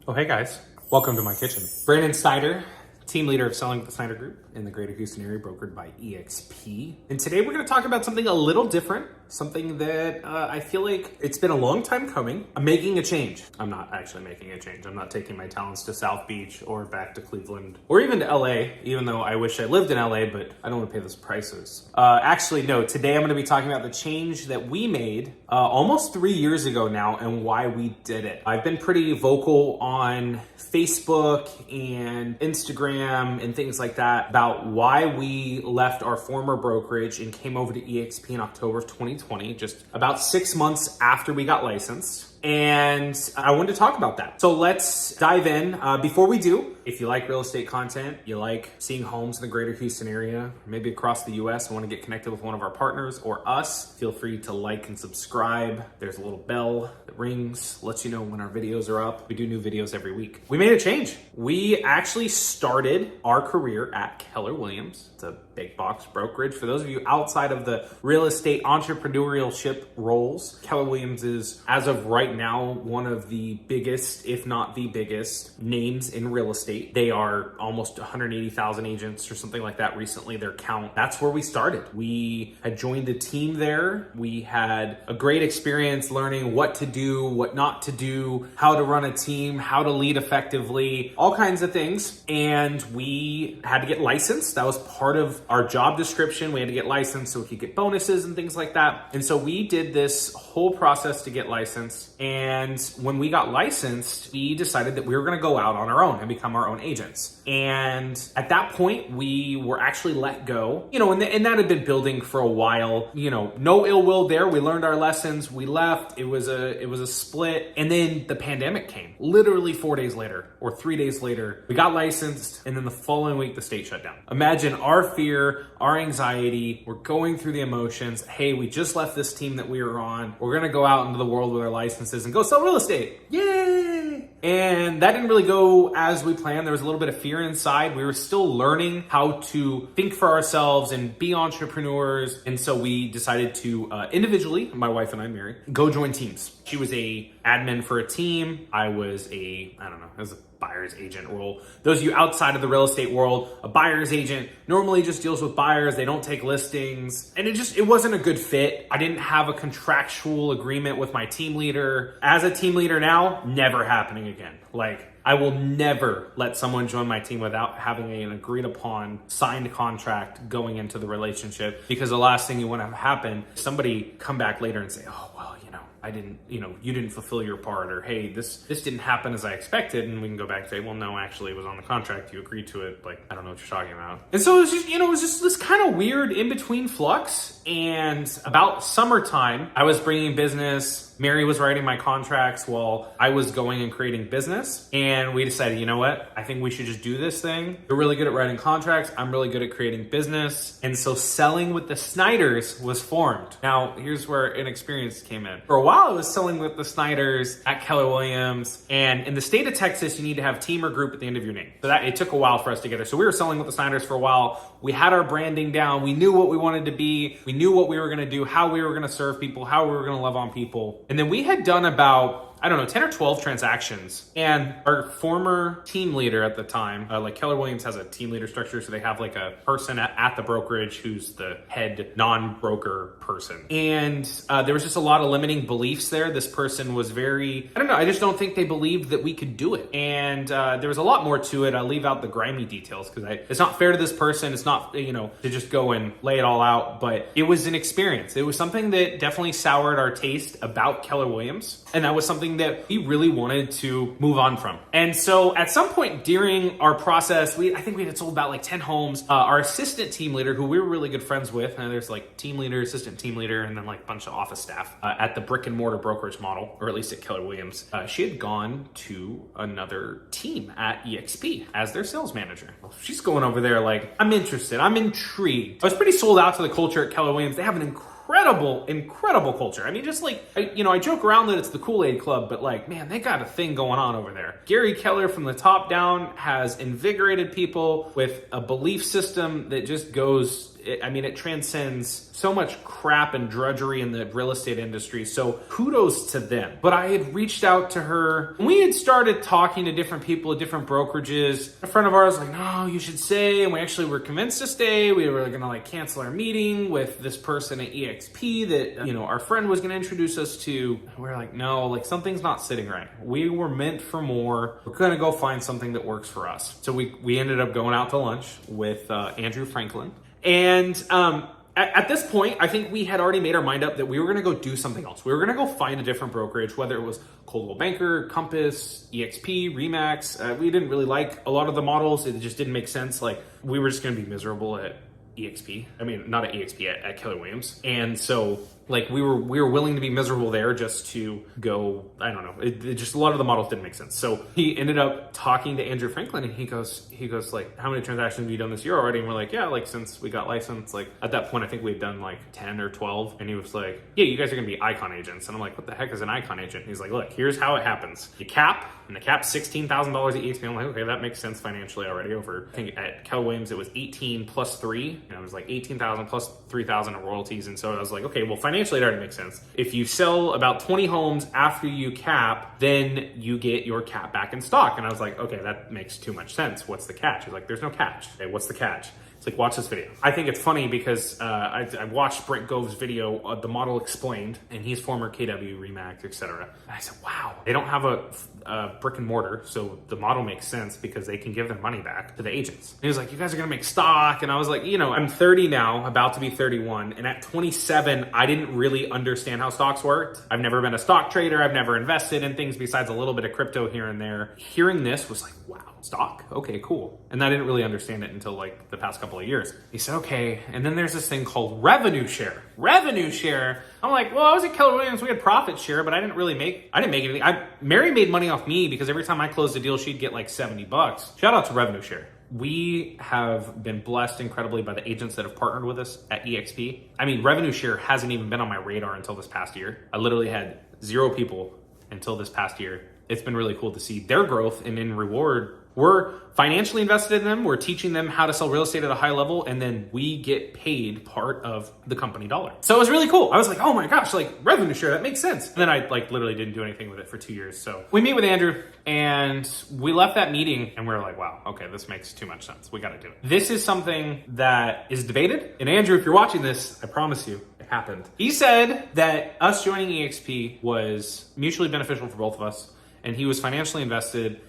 Oh, hey guys. Welcome to my kitchen. Brandon Snyder, team leader of selling with the Snyder Group in the greater Houston area, brokered by EXP. And today we're going to talk about something a little different, something that I feel like it's been a long time coming. I'm making a change. I'm not actually making a change. I'm not taking my talents to South Beach or back to Cleveland or even to LA, even though I wish I lived in LA, but I don't want to pay those prices. Actually, no, today I'm going to be talking about the change that we made almost 3 years ago now and why we did it. I've been pretty vocal on Facebook and Instagram and things like that about why we left our former brokerage and came over to EXP in October of 2020, just about 6 months after we got licensed. And I wanted to talk about that. So let's dive in. Before we do, if you like real estate content, you like seeing homes in the greater Houston area, maybe across the US, and want to get connected with one of our partners or us, feel free to like and subscribe. There's a little bell that rings, lets you know when our videos are up. We do new videos every week. We made a change. We actually started our career at Keller Williams. It's a big box brokerage. For those of you outside of the real estate entrepreneurship roles, Keller Williams is, as of right now, one of the biggest, if not the biggest, names in real estate. They are almost 180,000 agents or something like that recently, their count. That's where we started. We had joined a team there. We had a great experience learning what to do, what not to do, how to run a team, how to lead effectively, all kinds of things. And we had to get licensed. That was part of our job description. We had to get licensed so we could get bonuses and things like that. And so we did this whole process to get licensed. And when we got licensed, we decided that we were going to go out on our own and become our own agents. And at that point, we were actually let go, and that had been building for a while, no ill will there. We learned our lessons. We left. It was a split. And then the pandemic came literally 4 days later or 3 days later. We got licensed. And then the following week, the state shut down. Imagine our fear, our anxiety. We're going through the emotions. Hey, we just left this team that we were on. We're going to go out into the world with our licenses and go sell real estate. Yay! And that didn't really go as we planned. There was a little bit of fear inside. We were still learning how to think for ourselves and be entrepreneurs. And so we decided to individually, my wife and I, Mary, go join teams. She was a admin for a team. I was it was a buyer's agent role. Those of you outside of the real estate world, a buyer's agent normally just deals with buyers. They don't take listings. And it wasn't a good fit. I didn't have a contractual agreement with my team leader. As a team leader now, never happening again. I will never let someone join my team without having an agreed upon signed contract going into the relationship, because the last thing you want to have happen, somebody come back later and say, oh, well, you didn't fulfill your part, or hey, this didn't happen as I expected. And we can go back and say, well, no, actually it was on the contract. You agreed to it. I don't know what you're talking about. And so it was just this kind of weird in between flux. And about summertime, I was bringing business. Mary was writing my contracts while I was going and creating business. And we decided, you know what? I think we should just do this thing. You're really good at writing contracts. I'm really good at creating business. And so selling with the Snyders was formed. Now, here's where inexperience came in. For a while, I was selling with the Snyders at Keller Williams. And in the state of Texas, you need to have team or group at the end of your name. So it took a while for us to get there. So we were selling with the Snyders for a while. We had our branding down. We knew what we wanted to be. We knew what we were going to do, how we were going to serve people, how we were going to love on people. And then we had done about 10 or 12 transactions. And our former team leader at the time, Keller Williams has a team leader structure. So they have a person at the brokerage who's the head non-broker person. And there was just a lot of limiting beliefs there. This person was I just don't think they believed that we could do it. And there was a lot more to it. I'll leave out the grimy details because it's not fair to this person. It's not, to just go and lay it all out. But it was an experience. It was something that definitely soured our taste about Keller Williams. And that was something that we really wanted to move on from. And so at some point during our process, I think we had sold about 10 homes. Our assistant team leader, who we were really good friends with, and there's team leader, assistant team leader, and then a bunch of office staff at the brick and mortar brokerage model, or at least at Keller Williams. She had gone to another team at EXP as their sales manager. Well, she's going over there I'm interested, I'm intrigued. I was pretty sold out to the culture at Keller Williams. They have an incredible culture. I mean, just I joke around that it's the Kool-Aid Club, but man, they got a thing going on over there. Gary Keller from the top down has invigorated people with a belief system that just goes it transcends so much crap and drudgery in the real estate industry. So kudos to them. But I had reached out to her. We had started talking to different people at different brokerages. A friend of ours was like, no, you should stay. And we actually were convinced to stay. We were going to like cancel our meeting with this person at EXP that, you know, our friend was going to introduce us to. We were like, no, like something's not sitting right. We were meant for more. We're going to go find something that works for us. So we ended up going out to lunch with Andrew Franklin. And at this point, I think we had already made our mind up that we were going to go do something else. We were going to go find a different brokerage, whether it was Coldwell Banker, Compass, EXP, Remax. We didn't really like a lot of the models. It just didn't make sense. Like we were just going to be miserable at EXP. I mean, not at EXP, at Keller Williams. And so like we were willing to be miserable there just to go, I don't know. It just a lot of the models didn't make sense. So he ended up talking to Andrew Franklin and he goes like, how many transactions have you done this year already? And we're like, yeah, like since we got licensed, like at that point, I think we'd done like 10 or 12. And he was like, yeah, you guys are gonna be icon agents. And I'm like, what the heck is an icon agent? He's like, look, here's how it happens. You cap, and the cap's $16,000 at EXP. I'm like, okay, that makes sense financially already. Over, I think at Keller Williams, it was 18 plus 3. And it was like 18,000 plus 3,000 of royalties. And so I was like, okay, well, financially it already makes sense. If you sell about 20 homes after you cap, then you get your cap back in stock. And I was like, okay, that makes too much sense. What's the catch? He's like, there's no catch. Okay, what's the catch? It's like, watch this video. I think it's funny because I watched Brent Gove's video, The Model Explained, and he's former KW, Remax, etc. And I said, wow, they don't have a brick and mortar, so the model makes sense because they can give their money back to the agents. And he was like, you guys are gonna make stock. And I was like, you know, I'm 30 now, about to be 31. And at 27, I didn't really understand how stocks worked. I've never been a stock trader. I've never invested in things besides a little bit of crypto here and there. Hearing this was like, wow, stock? Okay, cool. And I didn't really understand it until like the past couple of years. He said, okay. And then there's this thing called revenue share. Revenue share. I'm like, well, I was at Keller Williams. We had profit share, but I didn't make anything. Mary made money off me because every time I closed a deal, she'd get like $70. Shout out to revenue share. We have been blessed incredibly by the agents that have partnered with us at EXP. I mean, revenue share hasn't even been on my radar until this past year. I literally had 0 people until this past year. It's been really cool to see their growth, and in reward, we're financially invested in them. We're teaching them how to sell real estate at a high level, and then we get paid part of the company dollar. So it was really cool. I was like, oh my gosh, like revenue share, that makes sense. And then I like literally didn't do anything with it for 2 years. So we meet with Andrew and we left that meeting and we were like, wow, okay, this makes too much sense. We got to do it. This is something that is debated. And Andrew, if you're watching this, I promise you, it happened. He said that us joining EXP was mutually beneficial for both of us. And he was financially invested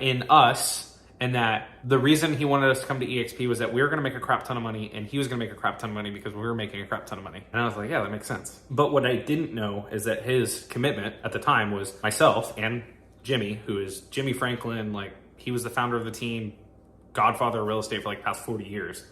in us, and that the reason he wanted us to come to EXP was that we were going to make a crap ton of money and he was going to make a crap ton of money because we were making a crap ton of money. And I was like, yeah, that makes sense. But what I didn't know is that his commitment at the time was myself and Jimmy, who is Jimmy Franklin. Like, he was the founder of the team, godfather of real estate for like past 40 years.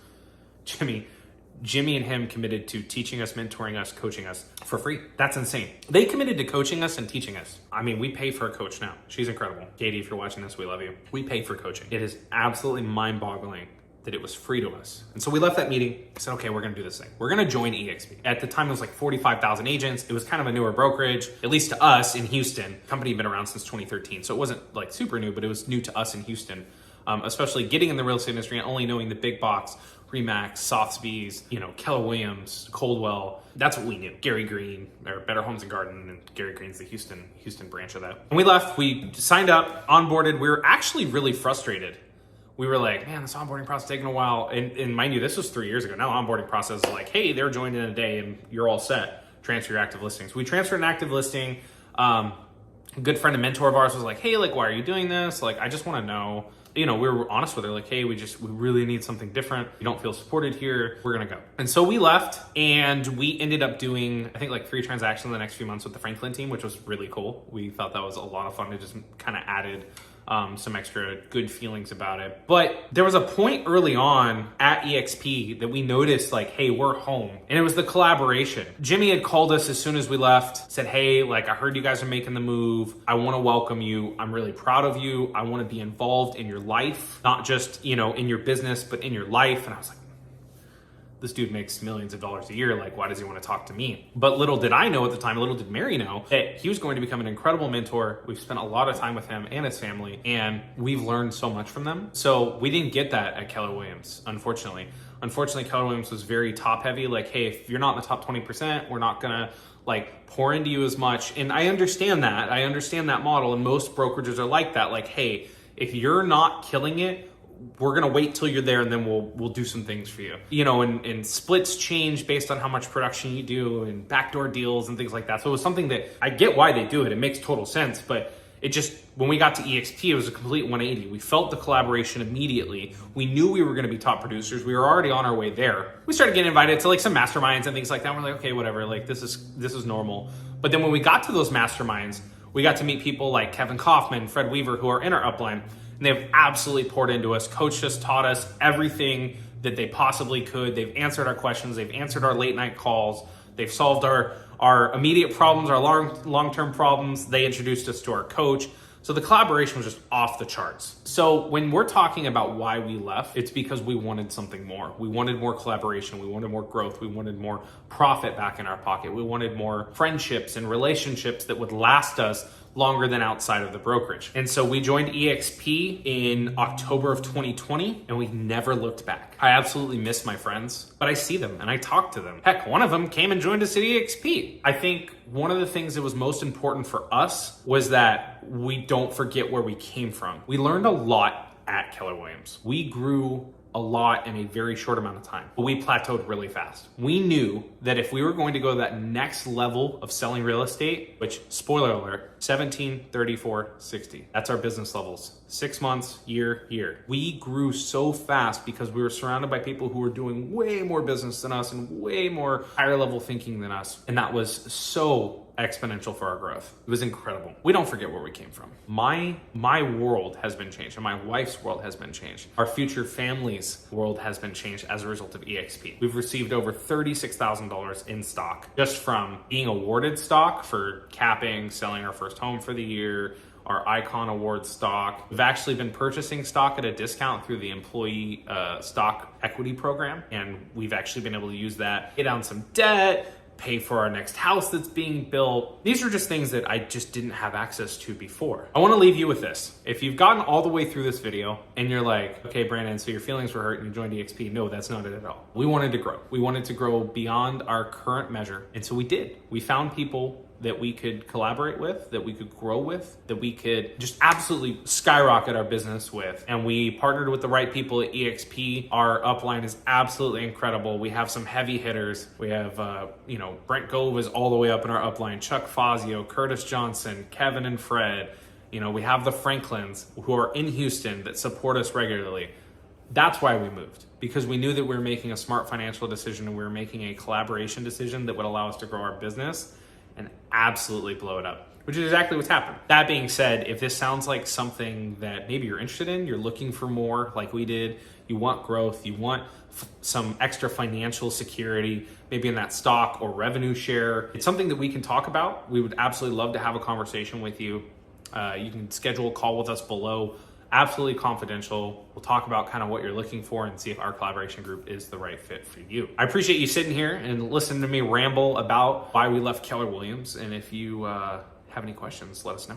Jimmy and him committed to teaching us, mentoring us, coaching us for free. That's insane. They committed to coaching us and teaching us. I mean, we pay for a coach now. She's incredible. Katie, if you're watching this, we love you. We pay for coaching. It is absolutely mind-boggling that it was free to us. And so we left that meeting. I said, okay, we're gonna do this thing. We're gonna join EXP. At the time, it was like 45,000 agents. It was kind of a newer brokerage, at least to us in Houston. The company had been around since 2013. So it wasn't like super new, but it was new to us in Houston. Especially getting in the real estate industry and only knowing the big box, Remax, Sotheby's, Keller Williams, Coldwell. That's what we knew. Gary Green, or Better Homes and Garden, and Gary Green's the Houston branch of that. And we left, we signed up, onboarded. We were actually really frustrated. We were like, man, this onboarding process is taking a while. And mind you, this was 3 years ago. Now onboarding process is like, hey, they're joined in a day and you're all set. Transfer your active listings. We transferred an active listing. A good friend and mentor of ours was like, hey, like, why are you doing this? Like, I just want to know. We were honest with her, like, hey, we really need something different. We don't feel supported here. We're gonna go. And so we left and we ended up doing, I think, like 3 transactions in the next few months with the Franklin team, which was really cool. We thought that was a lot of fun. It just kind of added some extra good feelings about it. But there was a point early on at EXP that we noticed, like, hey, we're home. And it was the collaboration. Jimmy had called us as soon as we left, said, hey, like, I heard you guys are making the move. I want to welcome you. I'm really proud of you. I want to be involved in your life, not just, in your business, but in your life. And I was like, this dude makes millions of dollars a year. Like, why does he want to talk to me? But little did I know at the time, little did Mary know, that he was going to become an incredible mentor. We've spent a lot of time with him and his family, and we've learned so much from them. So we didn't get that at Keller Williams, unfortunately. Unfortunately, Keller Williams was very top heavy. Like, hey, if you're not in the top 20%, we're not gonna like pour into you as much. And I understand that. I understand that model. And most brokerages are like that. Like, hey, if you're not killing it, we're gonna wait till you're there, and then we'll do some things for you. You know, and splits change based on how much production you do, and backdoor deals and things like that. So it was something that I get why they do it. It makes total sense, but it just, when we got to EXP, it was a complete 180. We felt the collaboration immediately. We knew we were gonna be top producers. We were already on our way there. We started getting invited to like some masterminds and things like that. We're like, okay, whatever, like this is normal. But then when we got to those masterminds, we got to meet people like Kevin Kaufman, Fred Weaver, who are in our upline. And they've absolutely poured into us, coached us, taught us everything that they possibly could. They've answered our questions. They've answered our late night calls. They've solved our immediate problems, our long-term problems. They introduced us to our coach. So the collaboration was just off the charts. So when we're talking about why we left, it's because we wanted something more. We wanted more collaboration. We wanted more growth. We wanted more profit back in our pocket. We wanted more friendships and relationships that would last us longer than outside of the brokerage. And so we joined EXP in October of 2020, and we never looked back. I absolutely miss my friends, but I see them and I talk to them. Heck, one of them came and joined us at EXP. I think one of the things that was most important for us was that we don't forget where we came from. We learned a lot at Keller Williams. We grew a lot in a very short amount of time, but we plateaued really fast. We knew that if we were going to go to that next level of selling real estate, which, spoiler alert, 17, 34, 60. That's our business levels. 6 months, year. We grew so fast because we were surrounded by people who were doing way more business than us and way more higher level thinking than us. And that was so exponential for our growth. It was incredible. We don't forget where we came from. My world has been changed, and my wife's world has been changed. Our future family's world has been changed as a result of EXP. We've received over $36,000 in stock just from being awarded stock for capping, selling our first home for the year, our Icon Award stock. We've actually been purchasing stock at a discount through the employee stock equity program, and we've actually been able to use that, pay down some debt, pay for our next house that's being built. These are just things that I just didn't have access to before. I want to leave you with this. If you've gotten all the way through this video and you're like, okay, Brandon, so your feelings were hurt and you joined EXP. No, that's not it at all. We wanted to grow. We wanted to grow beyond our current measure. And so we did. We found people that we could collaborate with, that we could grow with, that we could just absolutely skyrocket our business with. And we partnered with the right people at EXP. Our upline is absolutely incredible. We have some heavy hitters. We have, Brent Gove is all the way up in our upline, Chuck Fazio, Curtis Johnson, Kevin and Fred. We have the Franklins who are in Houston that support us regularly. That's why we moved, because we knew that we were making a smart financial decision and we were making a collaboration decision that would allow us to grow our business and absolutely blow it up, which is exactly what's happened. That being said, if this sounds like something that maybe you're interested in, you're looking for more like we did, you want growth, you want some extra financial security, maybe in that stock or revenue share, it's something that we can talk about. We would absolutely love to have a conversation with you. You can schedule a call with us below. Absolutely confidential. We'll talk about kind of what you're looking for and see if our collaboration group is the right fit for you. I appreciate you sitting here and listening to me ramble about why we left Keller Williams. And if you have any questions, let us know.